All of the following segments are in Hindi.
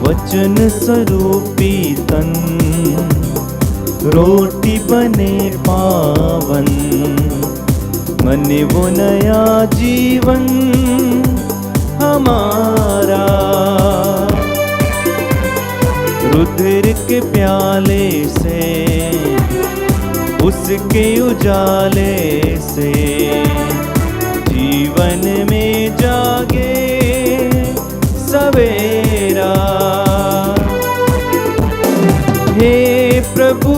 वचन स्वरूपी तन, रोटी बने पावन, मने वो नया जीवन हमारा। रुधिर के प्याले से, उसके उजाले से, जीवन में जागे सवेरा। हे प्रभु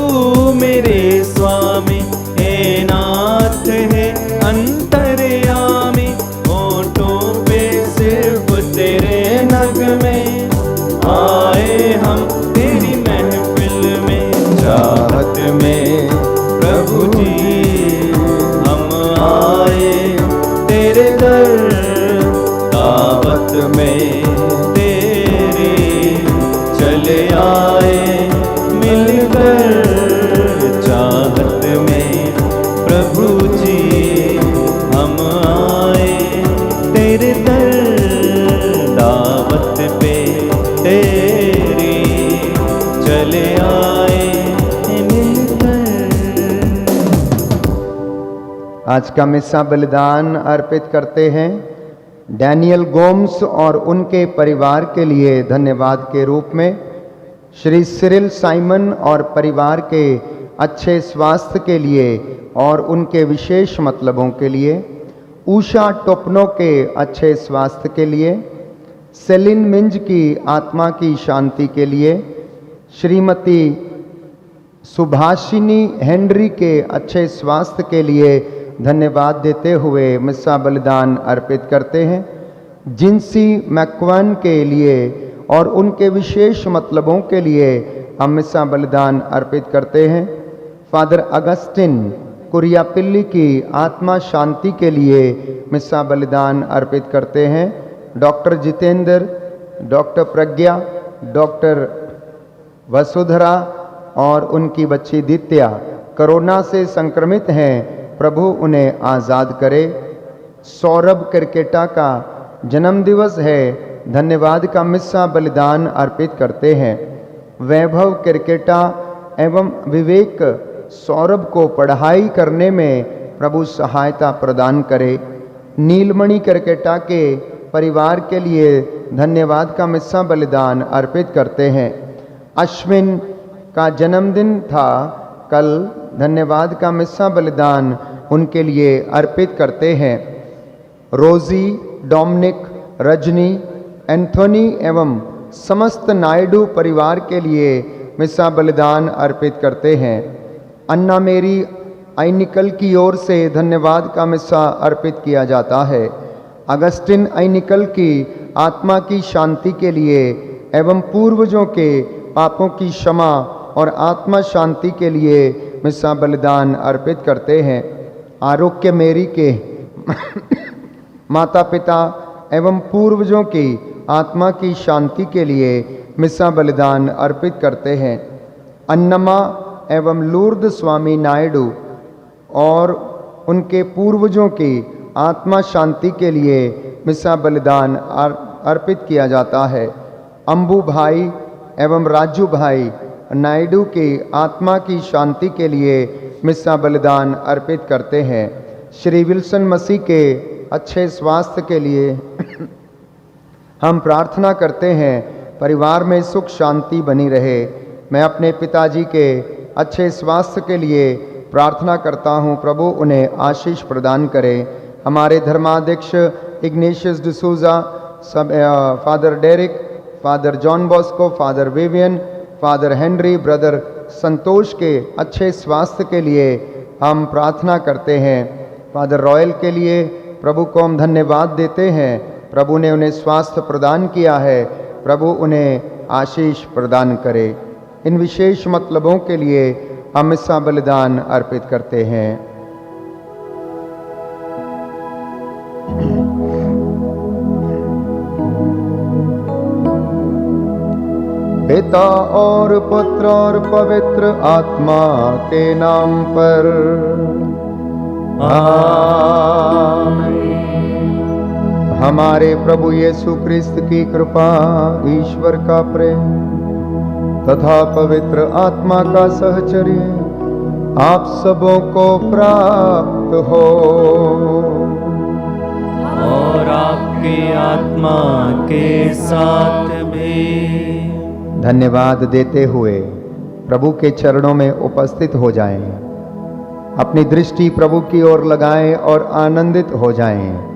मेरे स्वामी, हे नाथ है अंतर्यामी, होठों पे सिर्फ तेरे नगमे, आए हम तेरी महफिल में। चाहत में प्रभु जी हम आए तेरे दर, दावत में तेरी चले आए मिलकर। चाहत में प्रभु जी हम आए तेरे दर, दावत पे तेरी चले आए मिलकर। आज का मिस्सा बलिदान अर्पित करते हैं डैनियल गोम्स और उनके परिवार के लिए धन्यवाद के रूप में, श्री सिरिल साइमन और परिवार के अच्छे स्वास्थ्य के लिए और उनके विशेष मतलबों के लिए, उषा टोपनो के अच्छे स्वास्थ्य के लिए, सेलिन मिंज की आत्मा की शांति के लिए, श्रीमती सुभाषिनी हेनरी के अच्छे स्वास्थ्य के लिए धन्यवाद देते हुए मिस्सा बलिदान अर्पित करते हैं। जिंसी मैक्वन के लिए और उनके विशेष मतलबों के लिए हम मिस्सा बलिदान अर्पित करते हैं। फादर अगस्टिन कुरियापिल्ली की आत्मा शांति के लिए मिस्सा बलिदान अर्पित करते हैं। डॉक्टर जितेंद्र, डॉक्टर प्रज्ञा, डॉक्टर वसुधरा और उनकी बच्ची दित्या कोरोना से संक्रमित हैं, प्रभु उन्हें आज़ाद करे। सौरभ क्रिकेटा का जन्मदिवस है, धन्यवाद का मिस्सा बलिदान अर्पित करते हैं। वैभव क्रिकेटा एवं विवेक सौरभ को पढ़ाई करने में प्रभु सहायता प्रदान करे। नीलमणि क्रिकेटा के परिवार के लिए धन्यवाद का मिस्सा बलिदान अर्पित करते हैं। अश्विन का जन्मदिन था कल, धन्यवाद का मिस्सा बलिदान उनके लिए अर्पित करते हैं। रोजी, डोमिनिक, रजनी, एंथोनी एवं समस्त नायडू परिवार के लिए मिस्सा बलिदान अर्पित करते हैं। अन्ना मेरी आइनिकल की ओर से धन्यवाद का मिस्सा अर्पित किया जाता है। अगस्टिन आइनिकल की आत्मा की शांति के लिए एवं पूर्वजों के पापों की क्षमा और आत्मा शांति के लिए मिस्सा बलिदान अर्पित करते हैं। आरोग्य मेरी के माता पिता एवं पूर्वजों की आत्मा की शांति के लिए मिस्सा बलिदान अर्पित करते हैं। अन्नमा एवं लूर्द स्वामी नायडू और उनके पूर्वजों की आत्मा शांति के लिए मिस्सा बलिदान अर्पित किया जाता है। अंबू भाई एवं राजू भाई नायडू की आत्मा की शांति के लिए मिस्सा बलिदान अर्पित करते हैं। श्री विल्सन मसीह के अच्छे स्वास्थ्य के लिए हम प्रार्थना करते हैं, परिवार में सुख शांति बनी रहे। मैं अपने पिताजी के अच्छे स्वास्थ्य के लिए प्रार्थना करता हूँ, प्रभु उन्हें आशीष प्रदान करे। हमारे धर्माध्यक्ष इग्नेशियस डिसूजा, सब father Derek, father John Bosco, father Vivian, father Henry, brother Santosh के अच्छे स्वास्थ्य के लिए हम प्रार्थना करते हैं। फादर रॉयल के लिए प्रभु को हम धन्यवाद देते हैं, प्रभु ने उन्हें स्वास्थ्य प्रदान किया है, प्रभु उन्हें आशीष प्रदान करे। इन विशेष मतलबों के लिए हम मिस्सा बलिदान अर्पित करते हैं। पिता और पुत्र और पवित्र आत्मा के नाम पर आमीन। हमारे प्रभु यीशु क्रिस्त की कृपा, ईश्वर का प्रेम तथा पवित्र आत्मा का सहचर्य आप सबों को प्राप्त हो। और आपकी आत्मा के साथ भी। धन्यवाद देते हुए प्रभु के चरणों में उपस्थित हो जाएं। अपनी दृष्टि प्रभु की ओर लगाएं और आनंदित हो जाएं।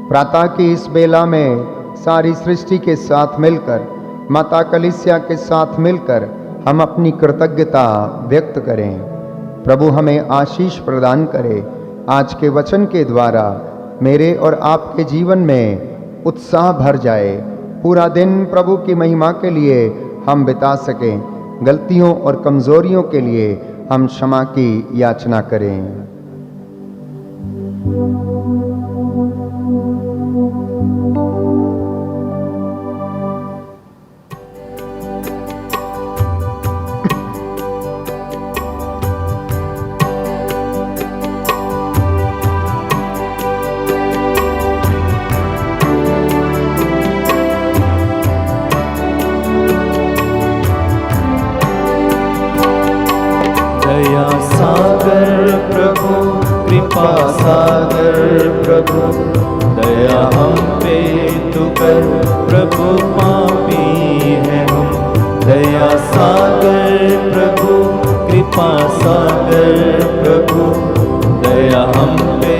प्रातः की इस बेला में सारी सृष्टि के साथ मिलकर, माता कलीसिया के साथ मिलकर हम अपनी कृतज्ञता व्यक्त करें। प्रभु हमें आशीष प्रदान करे। आज के वचन के द्वारा मेरे और आपके जीवन में उत्साह भर जाए। पूरा दिन प्रभु की महिमा के लिए हम बिता सकें। गलतियों और कमजोरियों के लिए हम क्षमा की याचना करें। दया सागर प्रभु, कृपा सागर प्रभु, दया हम पे तू कर प्रभु, पापी है हम। दया सागर प्रभु, कृपा सागर प्रभु, दया हम पे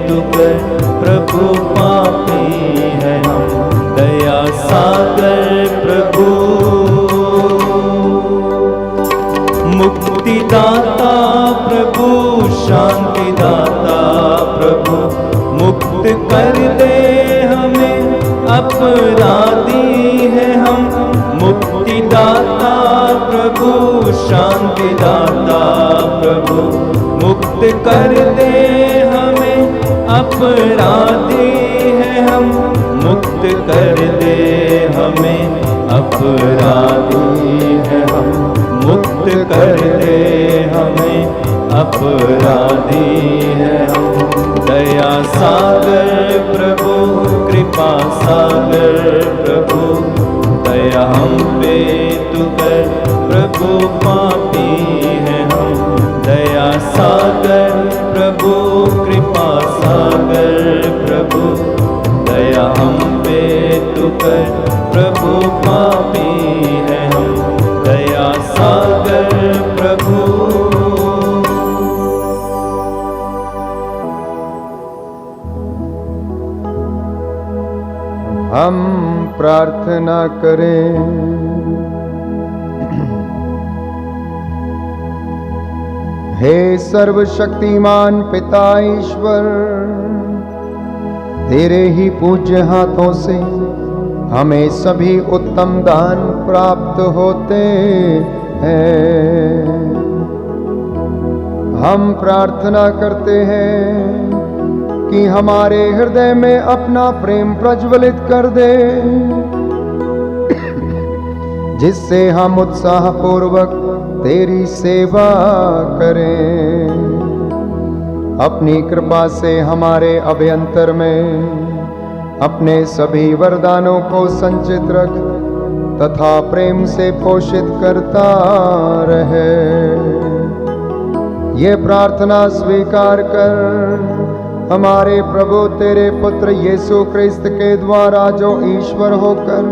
तू कर प्रभु, पापी है हम। दया सागर प्रभु, मुक्तिदाता प्रभु, शांति दाता प्रभु, मुक्त कर दे हमें, अपराधी है हम। मुक्तिदाता प्रभु, शांति दाता प्रभु, मुक्त कर दे हमें, अपराधी है हम। मुक्त कर दे हमें, अपराधी है हम। मुक्त कर दे हमें, अपराधी है हम। दया सागर प्रभु, कृपा सागर प्रभु, दया हम पे तू कर प्रभु, पापी है हम। दया सागर प्रभु, कृपा सागर प्रभु, दया हम पे तू कर प्रभु, पापी है हम। दया सागर प्रभु। हम प्रार्थना करें। हे सर्वशक्तिमान पिता ईश्वर, तेरे ही पूज्य हाथों से हमें सभी उत्तम दान प्राप्त होते हैं। हम प्रार्थना करते हैं कि हमारे हृदय में अपना प्रेम प्रज्वलित कर दे, जिससे हम उत्साहपूर्वक तेरी सेवा करें। अपनी कृपा से हमारे अभ्यंतर में अपने सभी वरदानों को संचित रख तथा प्रेम से पोषित करता रहे। ये प्रार्थना स्वीकार कर हमारे प्रभु तेरे पुत्र यीशु क्रिस्त के द्वारा, जो ईश्वर होकर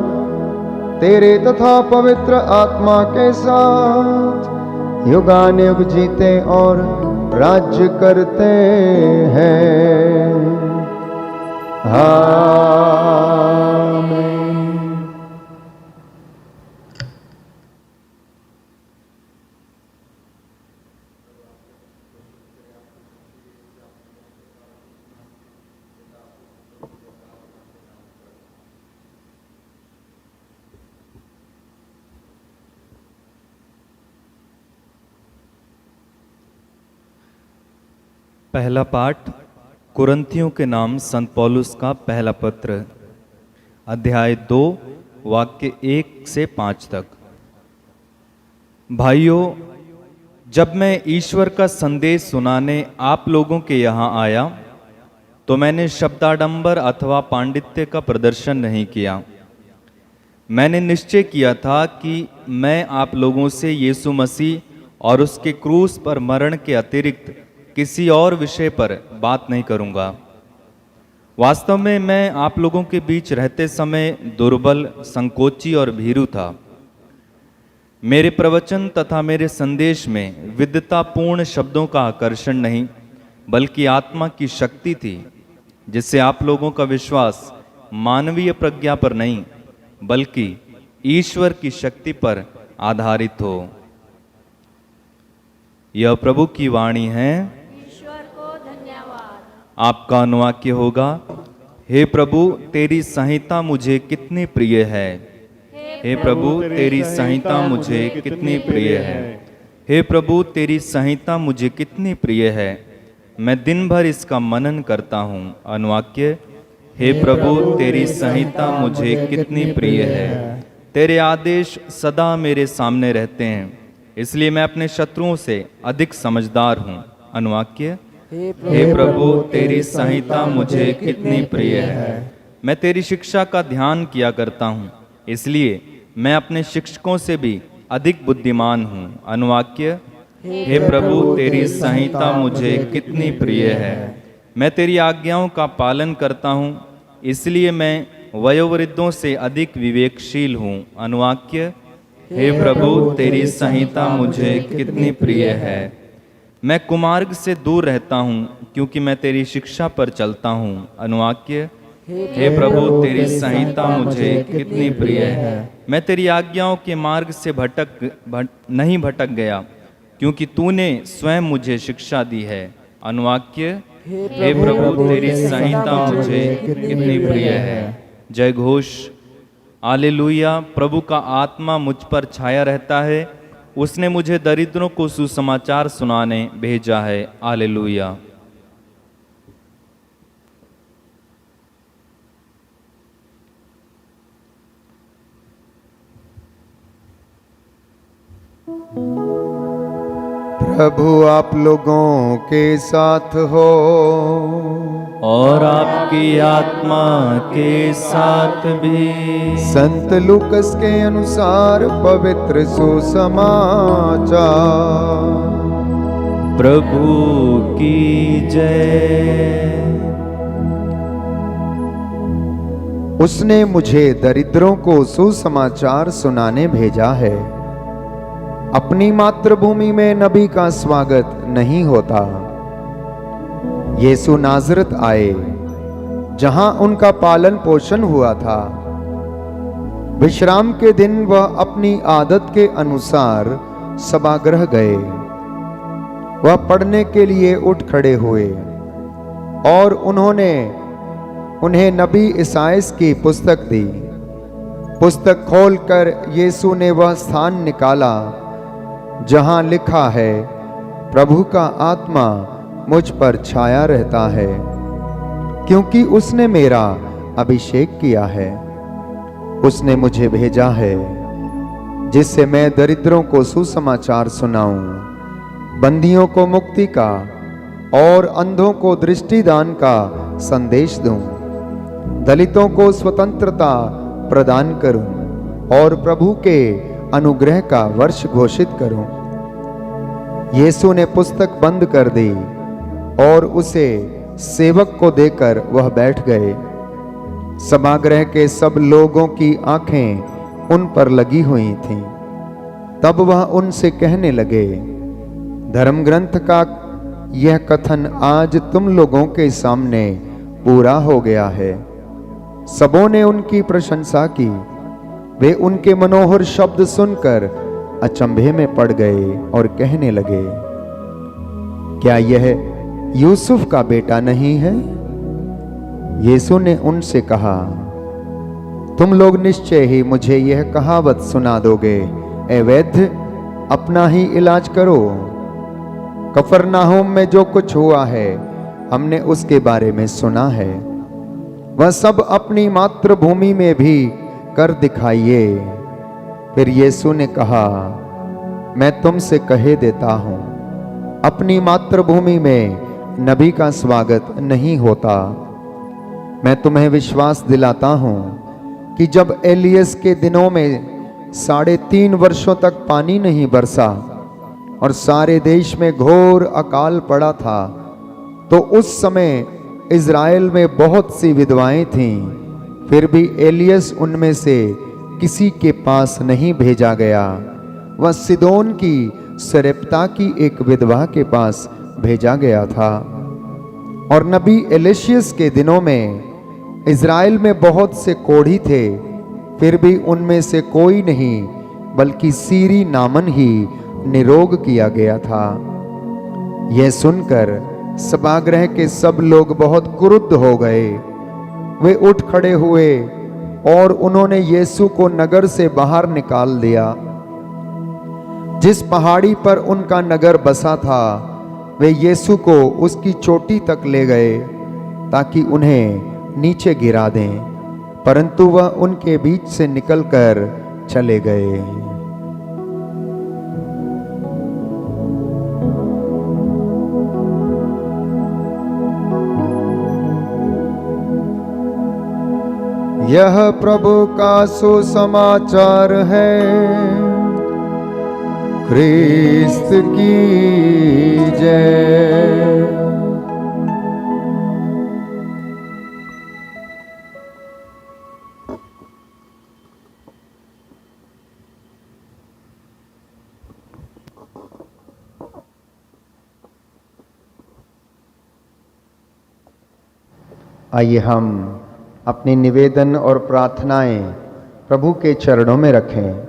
तेरे तथा पवित्र आत्मा के साथ युगानुयुग जीते और राज्य करते हैं। आमीन। पहला पाठ कुरिन्थियों के नाम संत पौलुस का पहला पत्र, अध्याय 2 वाक्य 1 से 5 तक। भाइयों, जब मैं ईश्वर का संदेश सुनाने आप लोगों के यहाँ आया तो मैंने शब्दाडंबर अथवा पांडित्य का प्रदर्शन नहीं किया। मैंने निश्चय किया था कि मैं आप लोगों से यीशु मसीह और उसके क्रूस पर मरण के अतिरिक्त किसी और विषय पर बात नहीं करूंगा। वास्तव में मैं आप लोगों के बीच रहते समय दुर्बल, संकोची और भीरू था। मेरे प्रवचन तथा मेरे संदेश में विद्वतापूर्ण शब्दों का आकर्षण नहीं, बल्कि आत्मा की शक्ति थी, जिससे आप लोगों का विश्वास मानवीय प्रज्ञा पर नहीं, बल्कि ईश्वर की शक्ति पर आधारित हो। यह प्रभु की वाणी है। ईश्वर को धन्यवाद। आपका अनुवाक्य होगा। हे प्रभु, तेरी संहिता मुझे कितनी प्रिय है। हे प्रभु, तेरी संहिता मुझे कितनी प्रिय है। हे प्रभु, तेरी संहिता मुझे कितनी प्रिय है। मैं दिन भर इसका मनन करता हूँ। अनुवाक्य। हे प्रभु, तेरी संहिता मुझे कितनी प्रिय है। तेरे आदेश सदा मेरे सामने रहते हैं, इसलिए मैं अपने शत्रुओं से अधिक समझदार हूँ। अनुवाक्य। हे प्रभु, तेरी संहिता मुझे कितनी प्रिय है। मैं तेरी शिक्षा का ध्यान किया करता हूँ, इसलिए मैं अपने शिक्षकों से भी अधिक बुद्धिमान हूँ। अनुवाक्य। हे प्रभु, तेरी संहिता मुझे कितनी प्रिय है। मैं तेरी आज्ञाओं का पालन करता हूँ, इसलिए मैं वयोवृद्धों से अधिक विवेकशील हूँ। अनुवाक्य। हे प्रभु, तेरी संहिता मुझे कितनी प्रिय है। मैं कुमार्ग से दूर रहता हूँ, क्योंकि मैं तेरी शिक्षा पर चलता हूँ। अनुवाक्य। हे प्रभु, तेरी संहिता मुझे कितनी प्रिय है। मैं तेरी आज्ञाओं के मार्ग से नहीं भटक गया, क्योंकि तूने स्वयं मुझे शिक्षा दी है। अनुवाक्य। हे प्रभु, तेरी संहिता मुझे कितनी प्रिय है। जय घोष। हालेलुया। प्रभु का आत्मा मुझ पर छाया रहता है। उसने मुझे दरिद्रों को सुसमाचार सुनाने भेजा है। हालेलुया। प्रभु आप लोगों के साथ हो और आपकी आत्मा के साथ भी। संत लूकस के अनुसार पवित्र सुसमाचार। प्रभु की जय। उसने मुझे दरिद्रों को सुसमाचार सुनाने भेजा है। अपनी मातृभूमि में नबी का स्वागत नहीं होता। यीशु नाजरत आए, जहां उनका पालन पोषण हुआ था। विश्राम के दिन वह अपनी आदत के अनुसार सभागृह गए। वह पढ़ने के लिए उठ खड़े हुए और उन्हें नबी इसाइस की पुस्तक दी। पुस्तक खोलकर यीशु ने वह स्थान निकाला जहां लिखा है, प्रभु का आत्मा मुझ पर छाया रहता है, क्योंकि उसने मेरा अभिषेक किया है। उसने मुझे भेजा है, जिससे मैं दरिद्रों को सुसमाचार सुनाऊं, बंदियों को मुक्ति का और अंधों को दृष्टिदान का संदेश दूं, दलितों को स्वतंत्रता प्रदान करूं और प्रभु के अनुग्रह का वर्ष घोषित करूं। यीशु ने पुस्तक बंद कर दी और उसे सेवक को देकर वह बैठ गए। सभागृह के सब लोगों की आंखें उन पर लगी हुई थीं। तब वह उनसे कहने लगे, धर्म ग्रंथ का यह कथन आज तुम लोगों के सामने पूरा हो गया है। सबों ने उनकी प्रशंसा की। वे उनके मनोहर शब्द सुनकर अचंभे में पड़ गए और कहने लगे, क्या यह यूसुफ का बेटा नहीं है? यीशु ने उनसे कहा, तुम लोग निश्चय ही मुझे यह कहावत सुना दोगे, ए वैद्य, अपना ही इलाज करो। कफरनाहूम में जो कुछ हुआ है, हमने उसके बारे में सुना है। वह सब अपनी मातृभूमि में भी कर दिखाइए। फिर यीशु ने कहा, मैं तुमसे कहे देता हूं, अपनी मातृभूमि में नबी का स्वागत नहीं होता। मैं तुम्हें विश्वास दिलाता हूं कि जब एलियस के दिनों में 3.5 वर्षों तक पानी नहीं बरसा और सारे देश में घोर अकाल पड़ा था, तो उस समय इज़राइल में बहुत सी विधवाएं थीं, फिर भी एलियस उनमें से किसी के पास नहीं भेजा गया। वह सिदोन की सरेप्ता की एक विधवा के पास भेजा गया था। और नबी एलिशियस के दिनों में इज़राइल में बहुत से कोढ़ी थे, फिर भी उनमें से कोई नहीं बल्कि सीरी नामन ही निरोग किया गया था। यह सुनकर सभागृह के सब लोग बहुत क्रुद्ध हो गए। वे उठ खड़े हुए और उन्होंने यीशु को नगर से बाहर निकाल दिया। जिस पहाड़ी पर उनका नगर बसा था, वे यीशु को उसकी चोटी तक ले गए ताकि उन्हें नीचे गिरा दें, परंतु वह उनके बीच से निकलकर चले गए। यह प्रभु का सुसमाचार है। क्रिस्त की जय। आइए हम अपनी निवेदन और प्रार्थनाएं प्रभु के चरणों में रखें।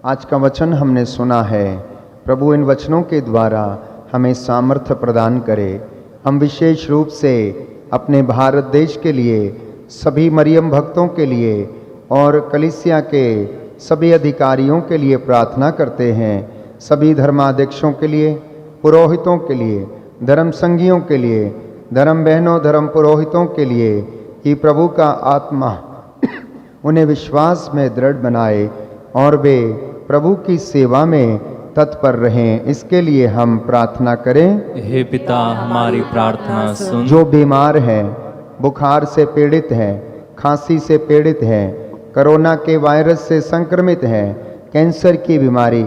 आज का वचन हमने सुना है। प्रभु इन वचनों के द्वारा हमें सामर्थ्य प्रदान करे। हम विशेष रूप से अपने भारत देश के लिए, सभी मरियम भक्तों के लिए और कलीसिया के सभी अधिकारियों के लिए प्रार्थना करते हैं। सभी धर्माध्यक्षों के लिए, पुरोहितों के लिए, धर्म संघियों के लिए, धर्म बहनों, धर्म पुरोहितों के लिए कि प्रभु का आत्मा उन्हें विश्वास में दृढ़ बनाए और वे प्रभु की सेवा में तत्पर रहें। इसके लिए हम प्रार्थना करें। हे पिता, हमारी प्रार्थना सुन। जो बीमार हैं, बुखार से पीड़ित हैं, खांसी से पीड़ित हैं, कोरोना के वायरस से संक्रमित हैं, कैंसर की बीमारी,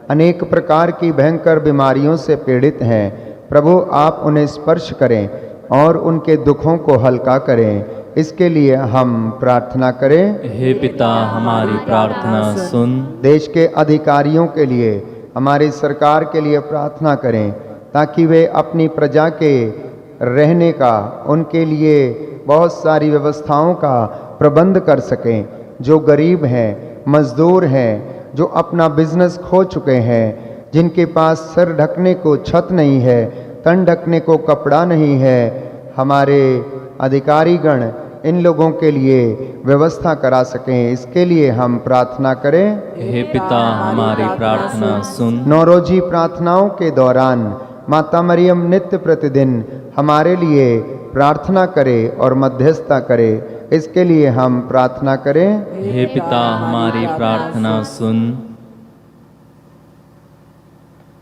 अनेक प्रकार की भयंकर बीमारियों से पीड़ित हैं, प्रभु आप उन्हें स्पर्श करें और उनके दुखों को हल्का करें। इसके लिए हम प्रार्थना करें। हे पिता, हमारी प्रार्थना सुन। देश के अधिकारियों के लिए, हमारी सरकार के लिए प्रार्थना करें ताकि वे अपनी प्रजा के रहने का, उनके लिए बहुत सारी व्यवस्थाओं का प्रबंध कर सकें। जो गरीब हैं, मजदूर हैं, जो अपना बिजनेस खो चुके हैं, जिनके पास सर ढकने को छत नहीं है, तन ढकने को कपड़ा नहीं है, हमारे अधिकारीगण इन लोगों के लिए व्यवस्था करा सकें। इसके लिए हम प्रार्थना करें। हे पिता, हमारी प्रार्थना सुन। नौरोजी प्रार्थनाओं के दौरान माता मरियम नित्य प्रतिदिन हमारे लिए प्रार्थना करे और मध्यस्थता करे। इसके लिए हम प्रार्थना करें। हे पिता, हमारी प्रार्थना सुन।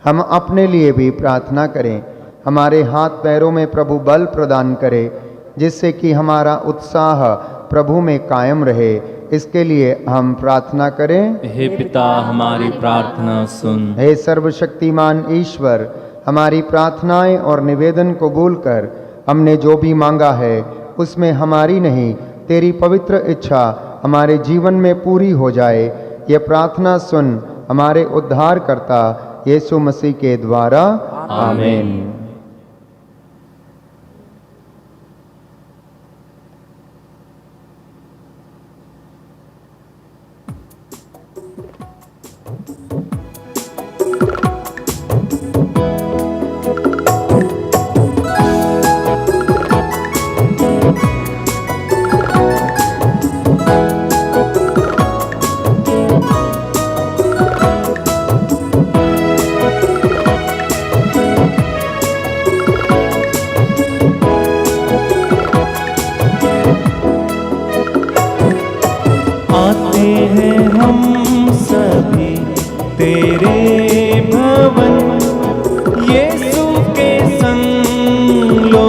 हम अपने लिए भी प्रार्थना करें। हमारे हाथ पैरों में प्रभु बल प्रदान करे, जिससे कि हमारा उत्साह प्रभु में कायम रहे। इसके लिए हम प्रार्थना करें। हे पिता, हमारी प्रार्थना सुन। हे सर्वशक्तिमान ईश्वर, हमारी प्रार्थनाएं और निवेदन कबूल कर हमने जो भी मांगा है उसमें हमारी नहीं, तेरी पवित्र इच्छा हमारे जीवन में पूरी हो जाए। ये प्रार्थना सुन हमारे उद्धारकर्ता यीशु मसीह के द्वारा। आमीन। आते हैं हम सभी तेरे भवन, यीशु के संग लो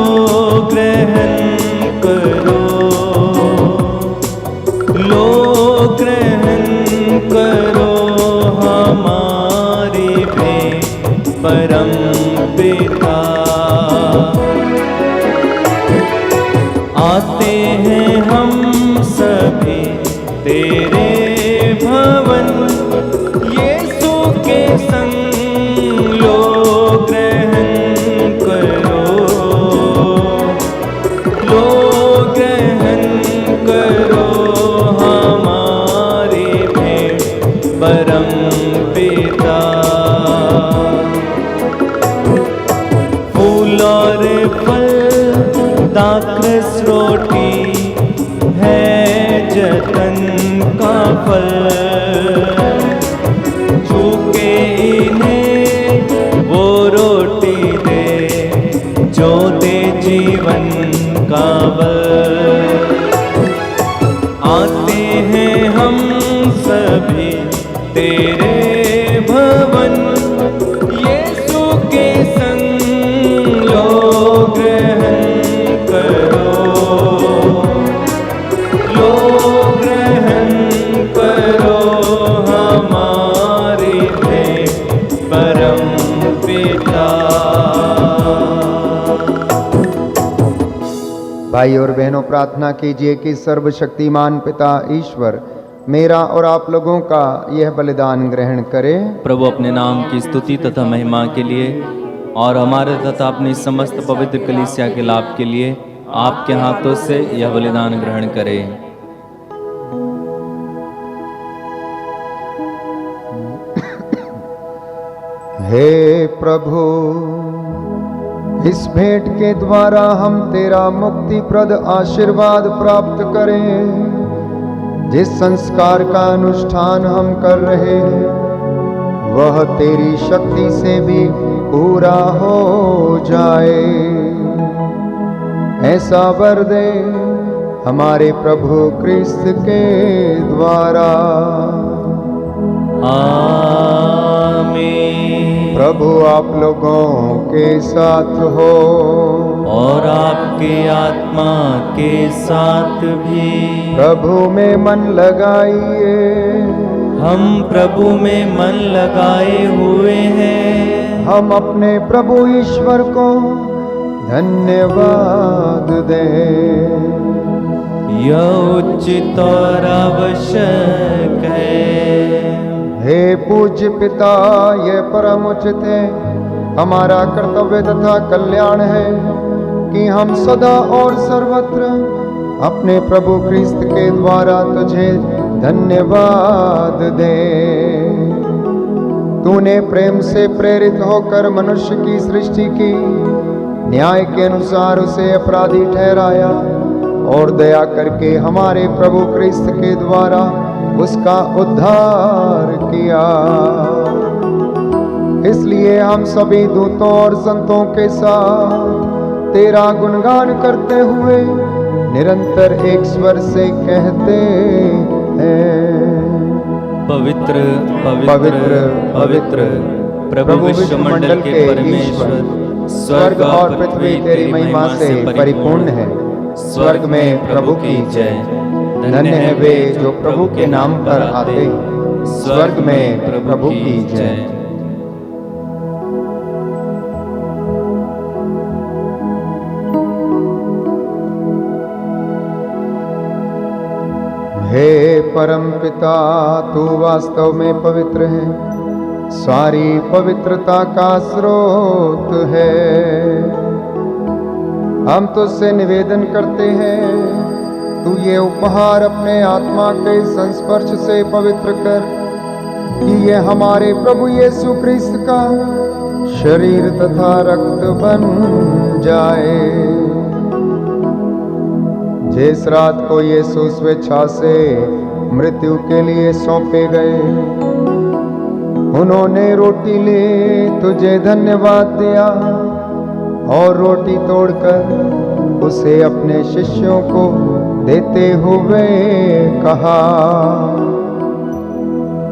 तेरे भवन यीशु के संग लो ग्रहण करो, लो ग्रहण करो हमारी भेंट परम पिता। फूल और फल दाखरस रोटी है जतन का फल, झुके इन्हें वो रोटी दे जो दे जीवन का बल। आते हैं हम सभी तेरे भवन यीशु के संग लो ग्रहण करो, लो ग्रहण करो हमारी भेंट परम पिता। भाई और बहनों, प्रार्थना कीजिए कि सर्वशक्तिमान पिता ईश्वर मेरा और आप लोगों का यह बलिदान ग्रहण करे। प्रभु अपने नाम की स्तुति तथा महिमा के लिए और हमारे तथा अपनी समस्त पवित्र कलीसिया के लाभ के लिए आपके हाथों से यह बलिदान ग्रहण करें। हे प्रभु, इस भेंट के द्वारा हम तेरा मुक्तिप्रद आशीर्वाद प्राप्त करें। जिस संस्कार का अनुष्ठान हम कर रहे हैं वह तेरी शक्ति से भी पूरा हो जाए, ऐसा वर दे हमारे प्रभु क्रिस्त के द्वारा। आमीन। प्रभु आप लोगों के साथ हो और आपके आत्मा के साथ भी। प्रभु में मन लगाइए। हम प्रभु में मन लगाए हुए हैं। हम अपने प्रभु ईश्वर को धन्यवाद दें। यह उचित और आवश्यक है। हे पूज्य पिता, यह परम उचित है, हमारा कर्तव्य तथा कल्याण है कि हम सदा और सर्वत्र अपने प्रभु क्रिस्त के द्वारा तुझे धन्यवाद दें। तूने प्रेम से प्रेरित होकर मनुष्य की सृष्टि की, न्याय के अनुसार उसे अपराधी ठहराया और दया करके हमारे प्रभु क्रिस्त के द्वारा उसका उद्धार किया। इसलिए हम सभी दूतों और संतों के साथ तेरा गुणगान करते हुए निरंतर एक स्वर से कहते हैं, पवित्र पवित्र पवित्र प्रभु विश्वमंडल के परमेश्वर, स्वर्ग और पृथ्वी तेरी महिमा से परिपूर्ण है। स्वर्ग में प्रभु की जय। धन्य है वे जो प्रभु के नाम पर आते। स्वर्ग में प्रभु की जय। हे परम पिता, तू वास्तव में पवित्र है, सारी पवित्रता का स्रोत है। हम तुझसे निवेदन करते हैं, तू ये उपहार अपने आत्मा के संस्पर्श से पवित्र कर कि ये हमारे प्रभु यीशु क्रिस्त का शरीर तथा रक्त बन जाए। जिस रात को यीशु स्वेच्छा से मृत्यु के लिए सौंपे गए, उन्होंने रोटी ले तुझे धन्यवाद दिया और रोटी तोड़कर उसे अपने शिष्यों को देते हुए कहा,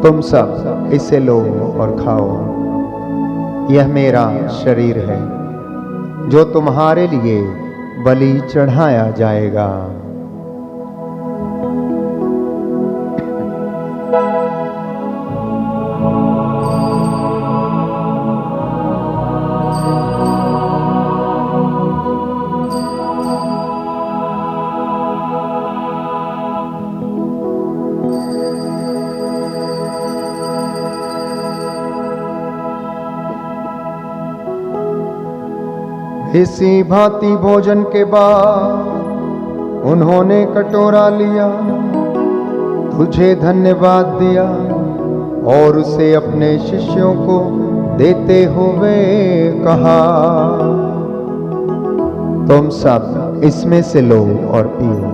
तुम सब इसे लो और खाओ, यह मेरा शरीर है जो तुम्हारे लिए बलि चढ़ाया जाएगा। इसी भांति भोजन के बाद उन्होंने कटोरा लिया, तुझे धन्यवाद दिया और उसे अपने शिष्यों को देते हुए कहा, तुम सब इसमें से लो और पियो,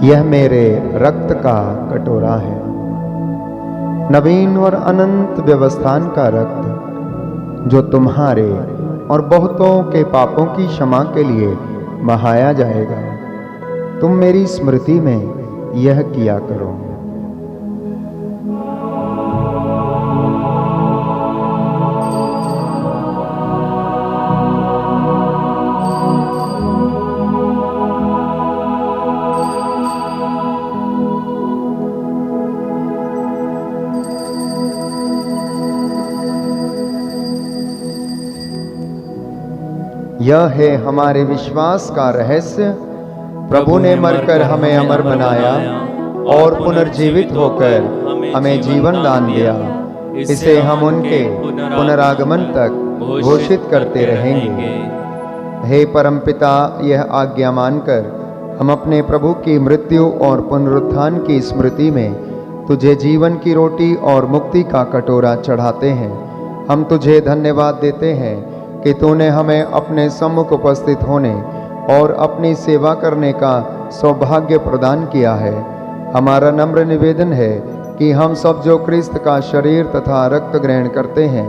यह मेरे रक्त का कटोरा है, नवीन और अनंत व्यवस्थान का रक्त, जो तुम्हारे और बहुतों के पापों की क्षमा के लिए बहाया जाएगा। तुम मेरी स्मृति में यह किया करो। यह है हमारे विश्वास का रहस्य, प्रभु ने मरकर हमें अमर बनाया और पुनर्जीवित होकर हमें जीवन दान दिया। इसे हम उनके पुनरागमन तक घोषित करते रहेंगे। हे परमपिता, यह आज्ञा मानकर हम अपने प्रभु की मृत्यु और पुनरुत्थान की स्मृति में तुझे जीवन की रोटी और मुक्ति का कटोरा चढ़ाते हैं। हम तुझे धन्यवाद देते हैं कि तूने हमें अपने सम्मुख उपस्थित होने और अपनी सेवा करने का सौभाग्य प्रदान किया है। हमारा नम्र निवेदन है कि हम सब जो क्रिस्त का शरीर तथा रक्त ग्रहण करते हैं,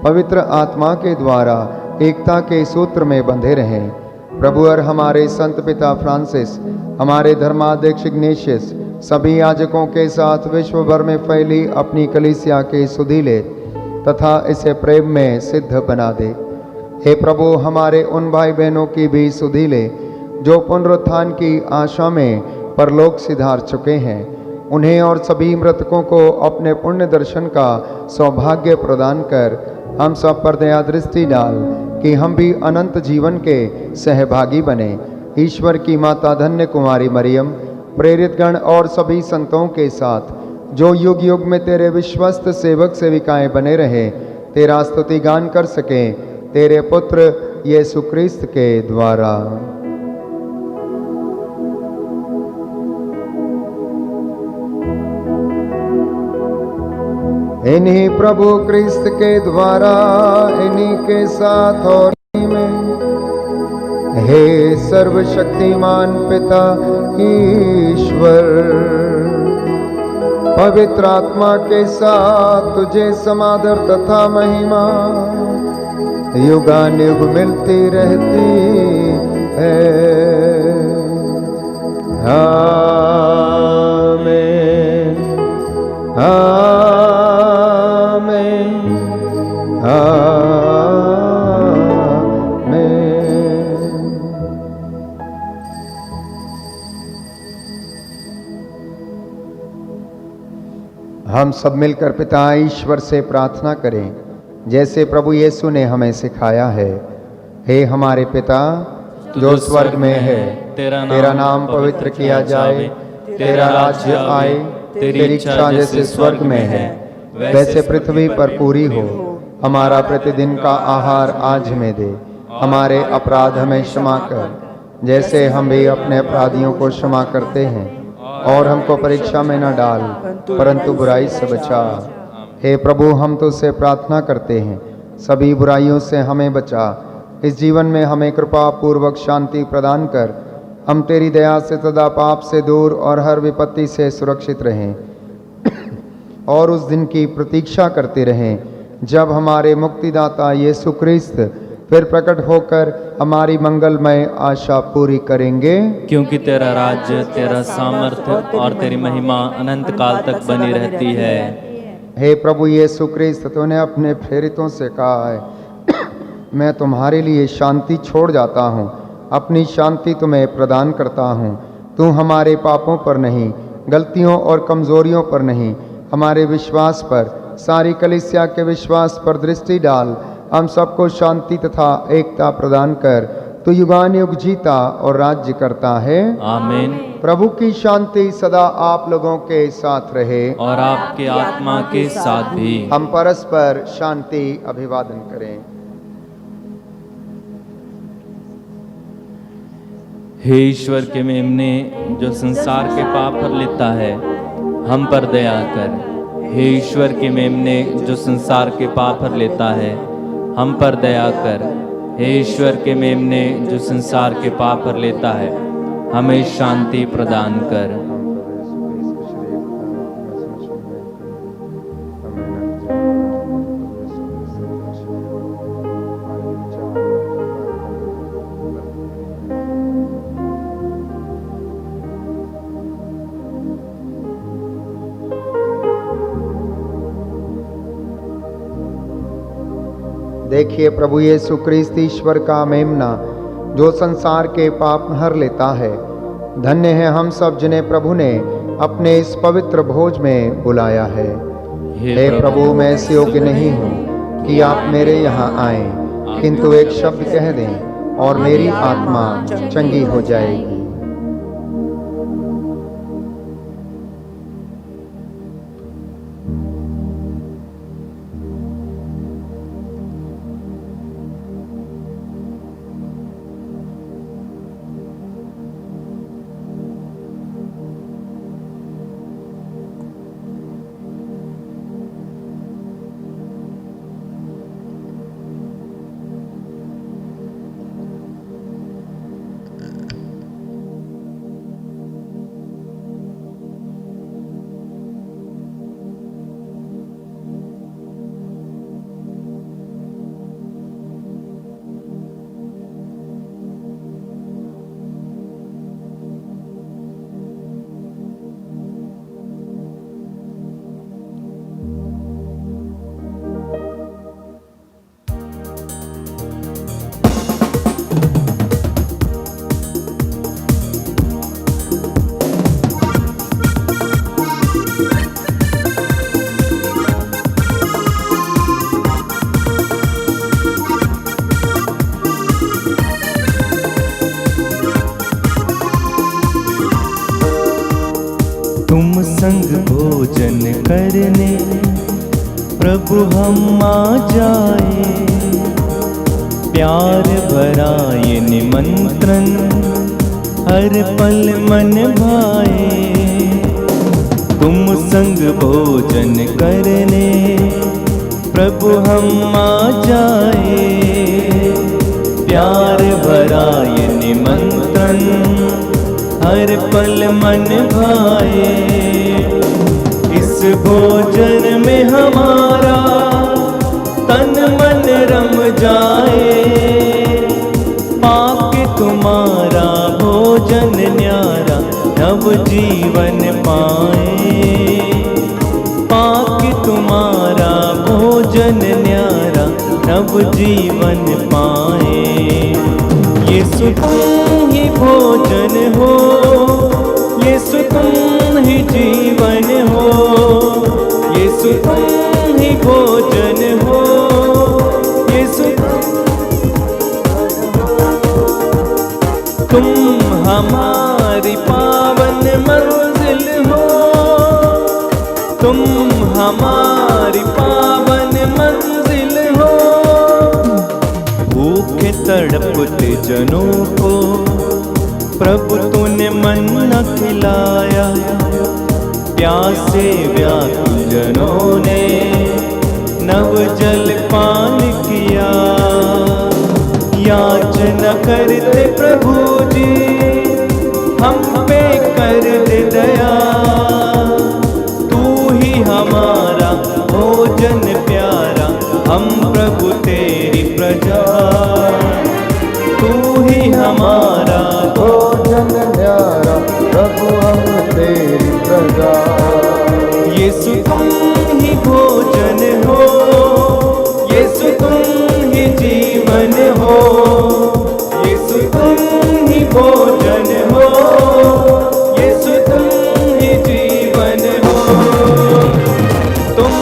पवित्र आत्मा के द्वारा एकता के सूत्र में बंधे रहें। प्रभु और हमारे संत पिता फ्रांसिस, हमारे धर्माध्यक्ष इग्नेशियस, सभी याजकों के साथ विश्व भर में फैली अपनी कलीसिया के सुधीले तथा इसे प्रेम में सिद्ध बना दे। हे प्रभु, हमारे उन भाई बहनों की भी सुधीले जो पुनरुत्थान की आशा में परलोक सिधार चुके हैं, उन्हें और सभी मृतकों को अपने पुण्य दर्शन का सौभाग्य प्रदान कर हम सब पर दया दृष्टि डाल कि हम भी अनंत जीवन के सहभागी बने। ईश्वर की माता धन्य कुमारी मरियम, प्रेरित गण और सभी संतों के साथ जो युग युग में तेरे विश्वस्त सेवक सेविकाएं बने रहे, तेरा स्तुति गान कर सकें, तेरे पुत्र यीशु क्रिस्त के द्वारा। इन्हीं प्रभु क्रिस्त के द्वारा, इन्हीं के साथ और इन्हीं में, हे सर्वशक्तिमान पिता ईश्वर, पवित्र आत्मा के साथ तुझे समादर तथा महिमा युगानुयुग मिलती रहती है। आमीन, आमीन, आमीन। हम सब मिलकर पिता ईश्वर से प्रार्थना करें, जैसे प्रभु यीशु ने हमें सिखाया है। हे हमारे पिता जो स्वर्ग में है, तेरा नाम पवित्र किया जाए, तेरा राज्य आए, तेरी इच्छा जैसे स्वर्ग में है वैसे पृथ्वी पर पूरी हो। हमारा प्रतिदिन का आहार आज हमें दे, हमारे अपराध हमें क्षमा कर जैसे हम भी अपने अपराधियों को क्षमा करते हैं, और हमको परीक्षा में न डाल परंतु बुराई से बचा। हे प्रभु, हम तुझसे प्रार्थना करते हैं, सभी बुराइयों से हमें बचा, इस जीवन में हमें कृपा पूर्वक शांति प्रदान कर हम तेरी दया से सदा पाप से दूर और हर विपत्ति से सुरक्षित रहें और उस दिन की प्रतीक्षा करते रहें जब हमारे मुक्तिदाता यीशु क्रिस्त फिर प्रकट होकर हमारी मंगलमय आशा पूरी करेंगे। क्योंकि तेरा राज्य, तेरा सामर्थ्य और तेरी महिमा अनंत काल तक बनी रहती है। हे प्रभु यीशु क्रिस्त, तूने अपने प्रेरितों से कहा है, मैं तुम्हारे लिए शांति छोड़ जाता हूँ, अपनी शांति तुम्हें प्रदान करता हूँ। तू हमारे पापों पर नहीं, गलतियों और कमजोरियों पर नहीं, हमारे विश्वास पर, सारी कलीसिया के विश्वास पर दृष्टि डाल। हम सबको शांति तथा एकता प्रदान कर तू युगानुयुग जीता और राज्य करता है। आमीन। प्रभु की शांति सदा आप लोगों के साथ रहे और आपके आत्मा के साथ भी। हम परस्पर शांति अभिवादन करें। हे ईश्वर के मेमने जो संसार के पाप हर लेता है, हम पर दया कर। हे ईश्वर के मेमने जो संसार के पाप हर लेता है, हम पर दया कर। हे ईश्वर के मेमने जो संसार के पाप हर लेता है, हमें शांति प्रदान कर। देखिए प्रभु यीशु क्रिस्त ईश्वर का मेमना जो संसार के पाप हर लेता है। धन्य है हम सब जिन्हें प्रभु ने अपने इस पवित्र भोज में बुलाया है। हे प्रभु, मैं इस योग्य नहीं हूँ कि आप मेरे यहाँ आएं, किंतु एक शब्द कह दें और मेरी आत्मा चंगी हो जाएगी। तुम संग भोजन करने प्रभु हम आ जाए, प्यार भरा ये निमंत्रण हर पल मन भाए। तुम संग भोजन करने प्रभु हम आ जाए, प्यार भरा ये निमंत्रण हर पल मन भाए। इस भोजन में हमारा तन मन रम जाए, पाके तुम्हारा भोजन न्यारा नव जीवन पाए। पाके तुम्हारा भोजन न्यारा नव जीवन पाए। यीशु तुम ही भोजन हो, यीशु तुम ही जीवन हो, यीशु तुम ही भोजन हो, यीशु तुम हमारी पावन मंजिल हो, तुम हमारी पावन मंजिल हो। भूखे तड़पते जनों को प्रभु तूने मन्ना खिलाया, प्यासे व्याकुल जनों ने नव जल पान किया। याचना करते प्रभु जी हम पे कर दे दया, तू ही हमारा भोजन प्यारा, हम प्रभु तेरी प्रजा। तू ही हमारा भोजन न्यारा प्रभु हम तेरी प्रजा। यीशु तुम ही भोजन हो, यीशु तुम ही जीवन हो, यीशु तुम ही भोजन हो, यीशु तुम ही जीवन हो। तुम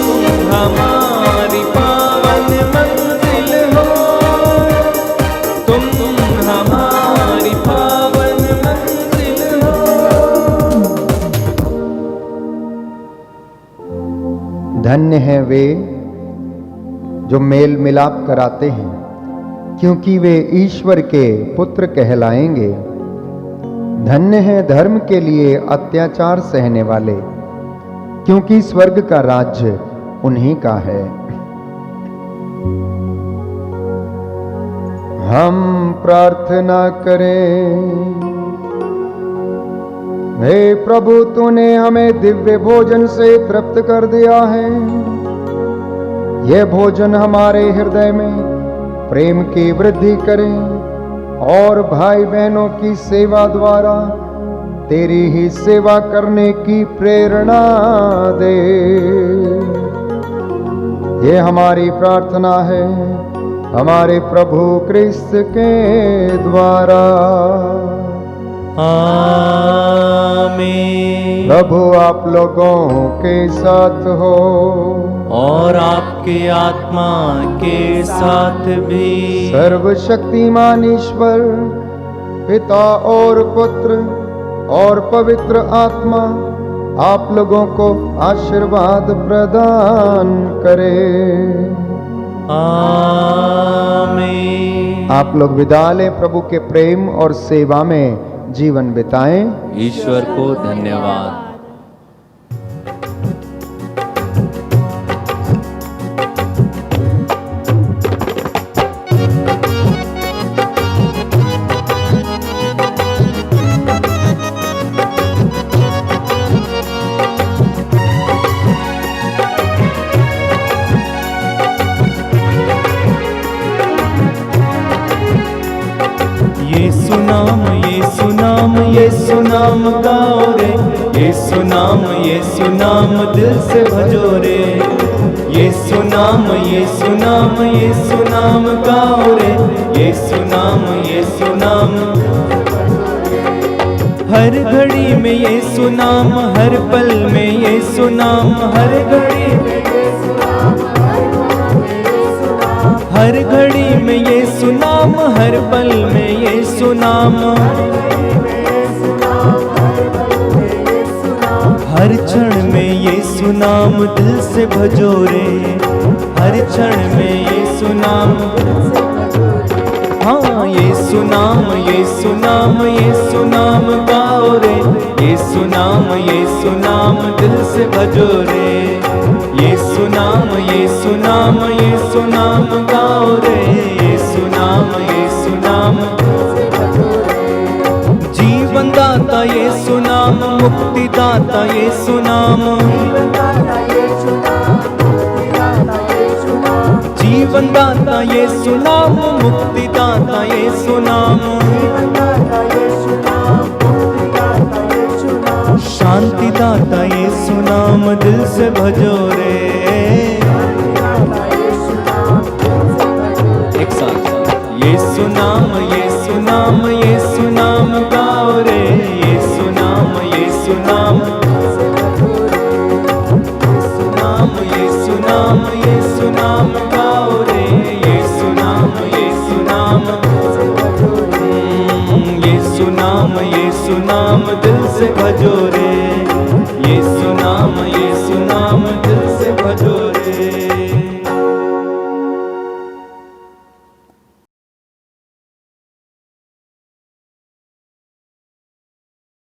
हमारी पावन मंजिल हो, तुम हमारी पावन मंजिल हो। धन्य है वे जो मेल मिलाप कराते हैं, क्योंकि वे ईश्वर के पुत्र कहलाएंगे। धन्य है धर्म के लिए अत्याचार सहने वाले, क्योंकि स्वर्ग का राज्य उन्हीं का है। हम प्रार्थना करें। हे प्रभु, तूने हमें दिव्य भोजन से तृप्त कर दिया है। यह भोजन हमारे हृदय में प्रेम की वृद्धि करे और भाई बहनों की सेवा द्वारा तेरी ही सेवा करने की प्रेरणा दे। ये हमारी प्रार्थना है हमारे प्रभु क्रिस्त के द्वारा। आमीन। प्रभु आप लोगों के साथ हो और आपके आत्मा के साथ भी। सर्वशक्तिमान ईश्वर पिता और पुत्र और पवित्र आत्मा आप लोगों को आशीर्वाद प्रदान करे। आमीन। आप लोग विदा लें, प्रभु के प्रेम और सेवा में जीवन बिताएं। ईश्वर को धन्यवाद। यीशु नाम गाओ रे, यीशु नाम दिल से भजो रे। यीशु नाम गाओ रे, यीशु नाम। हर घड़ी में यीशु नाम, हर पल में यीशु नाम, हर घड़ी में हर घड़ी में यीशु नाम, हर पल में यीशु नाम। हर क्षण में यीशु नाम दिल से भजो रे, हर क्षण में यीशु नाम। हाँ यीशु नाम गाओ रे, यीशु नाम दिल से भजो रे। यीशु नाम गाओ रे, यीशु नाम। जीवन दाता यीशु नाम, मुक्ति दाता यीशु नाम। जीवन दाता यीशु नाम, मुक्ति दाता यीशु नाम। शांति दाता यीशु नाम दिल से भजो रे। एक साथ यीशु नाम गाओ रे, यीशु नाम गाओ रे, यीशु नाम दिल से भजो रे।